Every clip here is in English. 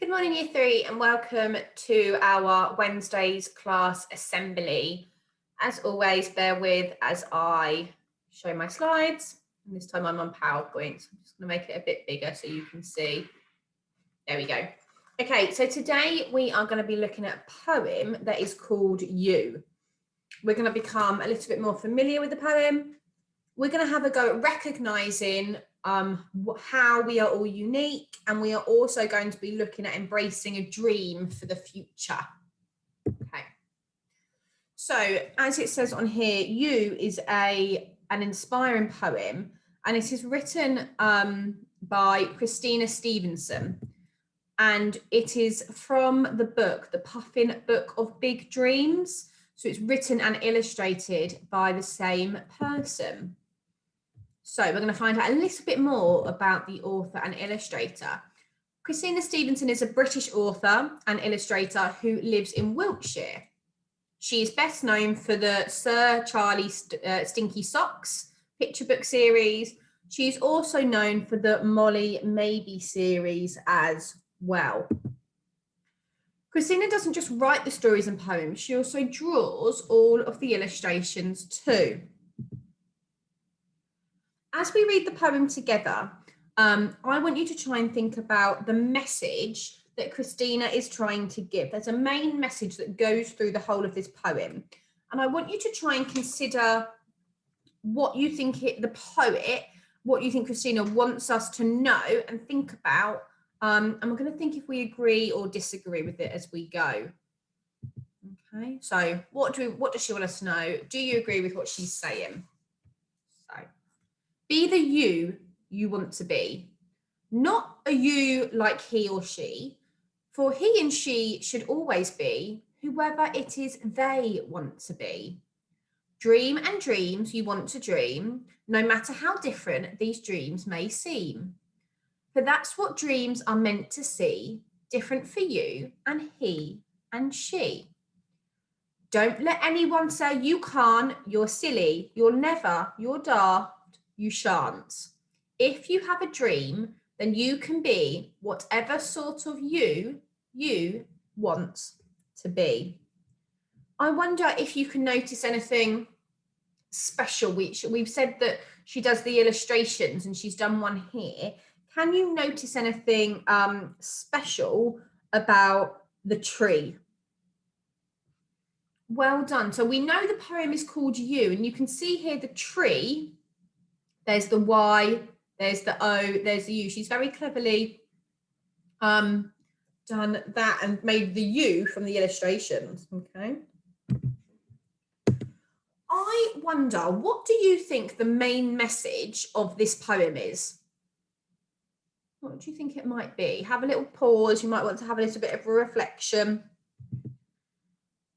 Good morning, Year 3, and welcome to our Wednesday's class assembly. As always, bear with as I show my slides. And this time I'm on PowerPoint, so I'm just going to make it a bit bigger so you can see. There we go. Okay, so today we are going to be looking at a poem that is called You. We're going to become a little bit more familiar with the poem. We're going to have a go at recognising how we are all unique, and we are also going to be looking at embracing a dream for the future. Okay. So as it says on here, You is an inspiring poem, and it is written by Christina Stevenson, and it is from the book, The Puffin Book of Big Dreams. So it's written and illustrated by the same person. So we're going to find out a little bit more about the author and illustrator. Christina Stevenson is a British author and illustrator who lives in Wiltshire. She is best known for the Sir Charlie Stinky Socks picture book series. She is also known for the Molly Maybe series as well. Christina doesn't just write the stories and poems, she also draws all of the illustrations too. As we read the poem together, I want you to try and think about the message that Christina is trying to give. There's a main message that goes through the whole of this poem. And I want you to try and consider what you think what you think Christina wants us to know and think about. And we're going to think if we agree or disagree with it as we go. Okay, so what does she want us to know? Do you agree with what she's saying? So, be the you want to be, not a you like he or she, for he and she should always be whoever it is they want to be. Dream and dreams you want to dream, no matter how different these dreams may seem. For that's what dreams are meant to see, different for you and he and she. Don't let anyone say you can't, you're silly, you'll never, you're daft, you shan't. If you have a dream, then you can be whatever sort of you want to be. I wonder if you can notice anything special. We've said that she does the illustrations and she's done one here. Can you notice anything special about the tree? Well done. So we know the poem is called You, and you can see here the tree. There's the Y, there's the O, there's the U. She's very cleverly done that and made the U from the illustrations, okay? I wonder, what do you think the main message of this poem is? What do you think it might be? Have a little pause. You might want to have a little bit of a reflection.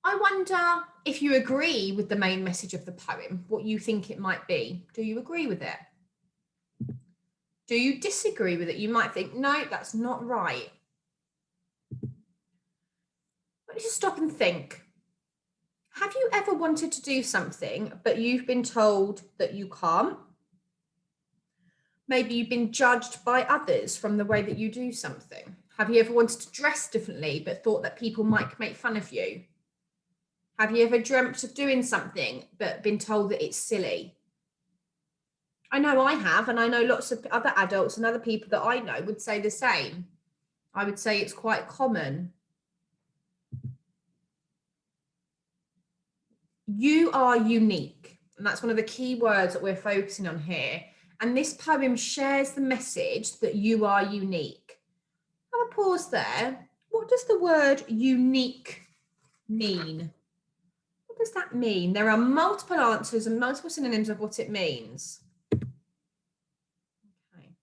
I wonder if you agree with the main message of the poem, what you think it might be. Do you agree with it? Do you disagree with it? You might think, no, that's not right. Let me just stop and think. Have you ever wanted to do something, but you've been told that you can't? Maybe you've been judged by others from the way that you do something. Have you ever wanted to dress differently, but thought that people might make fun of you? Have you ever dreamt of doing something, but been told that it's silly? I know I have, and I know lots of other adults and other people that I know would say the same. I would say it's quite common. You are unique, and that's one of the key words that we're focusing on here. And this poem shares the message that you are unique. Have a pause there. What does the word unique mean? What does that mean? There are multiple answers and multiple synonyms of what it means. Okay.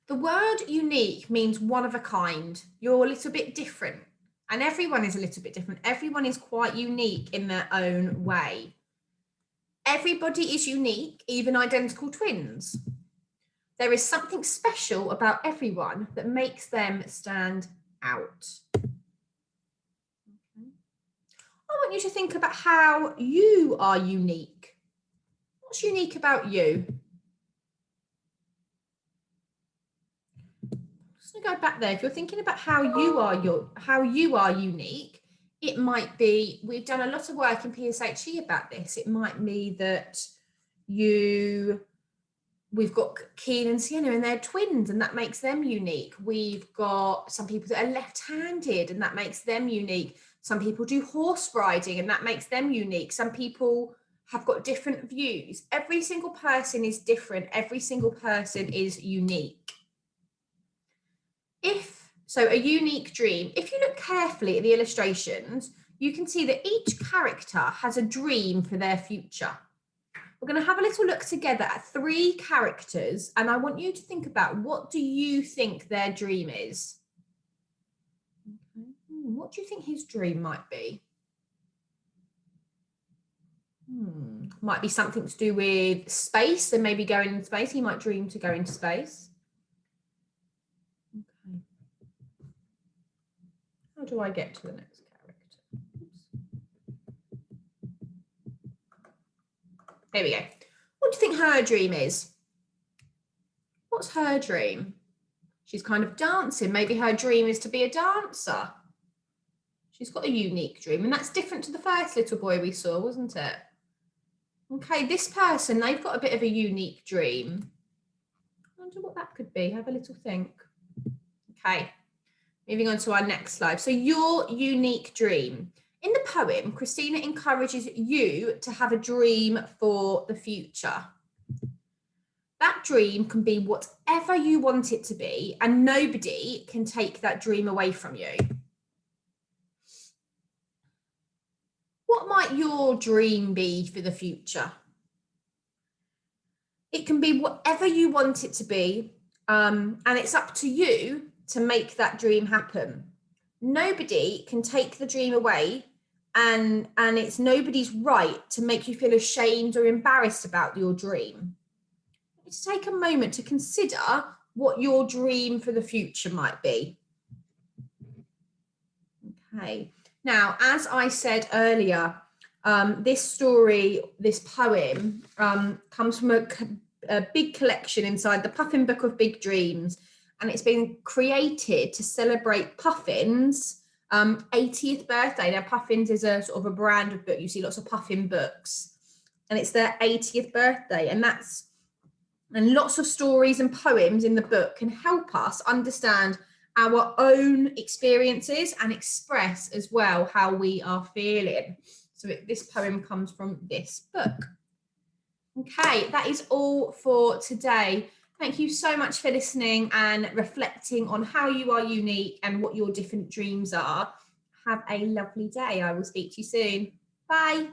The word unique means one of a kind. You're a little bit different, and everyone is a little bit different. Everyone is quite unique in their own way. Everybody is unique, even identical twins. There is something special about everyone that makes them stand out. Okay. I want you to think about how you are unique. What's unique about you? Just So go back there. If you're thinking about how you are unique, it might be, we've done a lot of work in PSHE about this. It might be that we've got Keen and Sienna and they're twins and that makes them unique. We've got some people that are left-handed and that makes them unique. Some people do horse riding and that makes them unique. Some people have got different views. Every single person is different. Every single person is unique. So a unique dream, if you look carefully at the illustrations, you can see that each character has a dream for their future. We're going to have a little look together at 3 characters, and I want you to think about, what do you think their dream is? What do you think his dream might be? Might be something to do with space, and maybe going into space. He might dream to go into space. Okay. How do I get to the next character? There we go. What do you think her dream is? What's her dream? She's kind of dancing. Maybe her dream is to be a dancer. She's got a unique dream, and that's different to the first little boy we saw, wasn't it? Okay, this person, they've got a bit of a unique dream. I wonder what that could be. Have a little think. Okay, moving on to our next slide. So your unique dream. In the poem, Christina encourages you to have a dream for the future. That dream can be whatever you want it to be, and nobody can take that dream away from you. What might your dream be for the future? It can be whatever you want it to be, and it's up to you to make that dream happen. Nobody can take the dream away, and it's nobody's right to make you feel ashamed or embarrassed about your dream. Just take a moment to consider what your dream for the future might be. Okay. Now, as I said earlier, this story, this poem, comes from a big collection inside the Puffin Book of Big Dreams, and it's been created to celebrate Puffin's 80th birthday. Now, Puffin's is a sort of a brand of book. You see lots of Puffin books, and it's their 80th birthday, and lots of stories and poems in the book can help us understand our own experiences and express as well how we are feeling. So this poem comes from this book. Okay, that is all for today. Thank you so much for listening and reflecting on how you are unique and what your different dreams are. Have a lovely day. I will speak to you soon. Bye.